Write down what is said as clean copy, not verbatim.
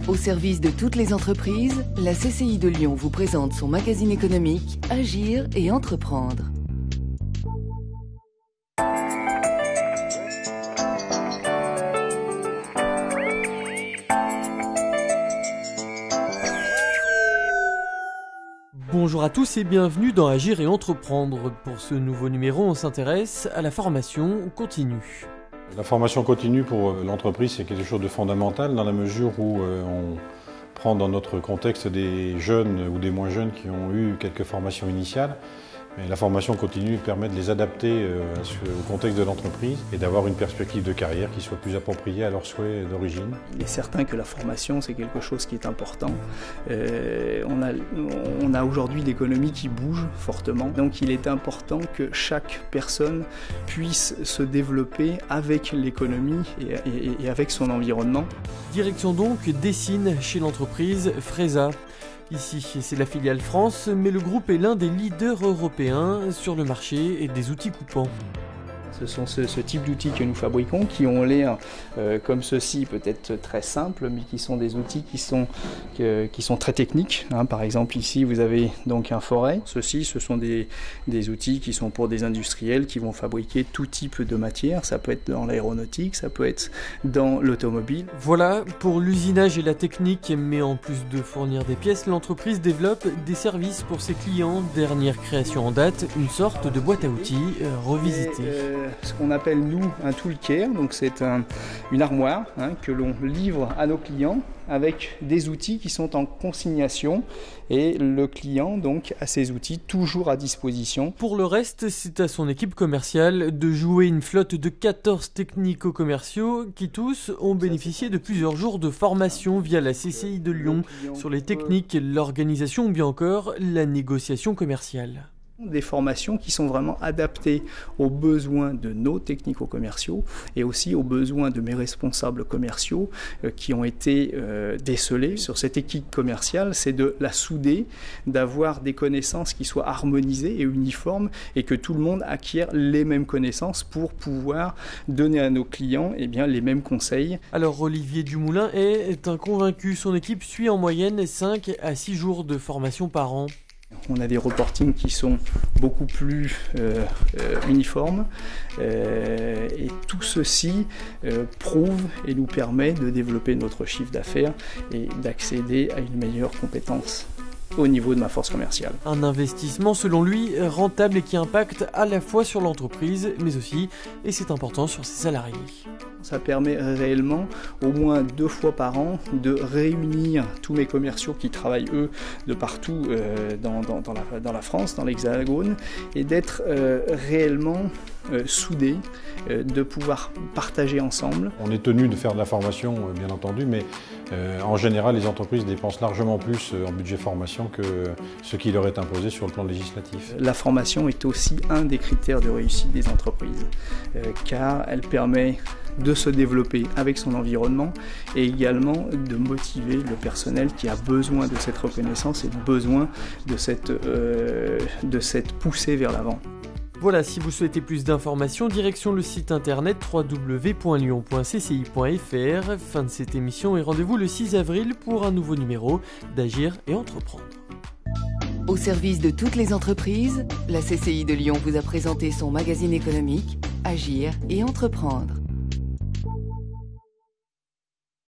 Au service de toutes les entreprises, la CCI de Lyon vous présente son magazine économique Agir et entreprendre. Bonjour à tous et bienvenue dans Agir et entreprendre. Pour ce nouveau numéro, on s'intéresse à la formation continue. La formation continue pour l'entreprise, c'est quelque chose de fondamental dans la mesure où on prend dans notre contexte des jeunes ou des moins jeunes qui ont eu quelques formations initiales. Mais la formation continue permet de les adapter au contexte de l'entreprise et d'avoir une perspective de carrière qui soit plus appropriée à leurs souhaits d'origine. Il est certain que la formation, c'est quelque chose qui est important. On a aujourd'hui l'économie qui bouge fortement, donc il est important que chaque personne puisse se développer avec l'économie et avec son environnement. Direction donc Dessine chez l'entreprise Fresa. Ici, c'est la filiale France, mais le groupe est l'un des leaders européens sur le marché et des outils coupants. Ce sont ce type d'outils que nous fabriquons, qui ont l'air comme ceci, peut-être très simples, mais qui sont des outils qui sont très techniques. Par exemple, ici, vous avez donc un forêt. Ceci, ce sont des outils qui sont pour des industriels qui vont fabriquer tout type de matière. Ça peut être dans l'aéronautique, ça peut être dans l'automobile. Voilà pour l'usinage et la technique, mais en plus de fournir des pièces, l'entreprise développe des services pour ses clients. Dernière création en date, une sorte de boîte à outils revisitée. Ce qu'on appelle nous un toolcare, donc c'est une armoire que l'on livre à nos clients avec des outils qui sont en consignation et le client donc a ces outils toujours à disposition. Pour le reste, c'est à son équipe commerciale de jouer une flotte de 14 technico-commerciaux qui tous ont bénéficié de plusieurs jours de formation via la CCI de Lyon sur les techniques, l'organisation ou bien encore la négociation commerciale. Des formations qui sont vraiment adaptées aux besoins de nos technico-commerciaux et aussi aux besoins de mes responsables commerciaux qui ont été décelés sur cette équipe commerciale. C'est de la souder, d'avoir des connaissances qui soient harmonisées et uniformes et que tout le monde acquiert les mêmes connaissances pour pouvoir donner à nos clients les mêmes conseils. Alors Olivier Dumoulin est un convaincu. Son équipe suit en moyenne 5 à 6 jours de formation par an. On a des reportings qui sont beaucoup plus uniformes et tout ceci prouve et nous permet de développer notre chiffre d'affaires et d'accéder à une meilleure compétence au niveau de ma force commerciale. Un investissement selon lui rentable et qui impacte à la fois sur l'entreprise mais aussi, et c'est important, sur ses salariés. Ça permet réellement, au moins 2 fois par an, de réunir tous mes commerciaux qui travaillent, eux, de partout dans la France, dans l'Hexagone, et d'être réellement soudés, de pouvoir partager ensemble. On est tenu de faire de la formation, bien entendu, mais en général, les entreprises dépensent largement plus en budget formation que ce qui leur est imposé sur le plan législatif. La formation est aussi un des critères de réussite des entreprises, car elle permet de se développer avec son environnement et également de motiver le personnel qui a besoin de cette reconnaissance et besoin de cette poussée vers l'avant. Voilà, si vous souhaitez plus d'informations, direction le site internet www.lyon.cci.fr. Fin de cette émission et rendez-vous le 6 avril pour un nouveau numéro d'Agir et entreprendre. Au service de toutes les entreprises, la CCI de Lyon vous a présenté son magazine économique Agir et entreprendre.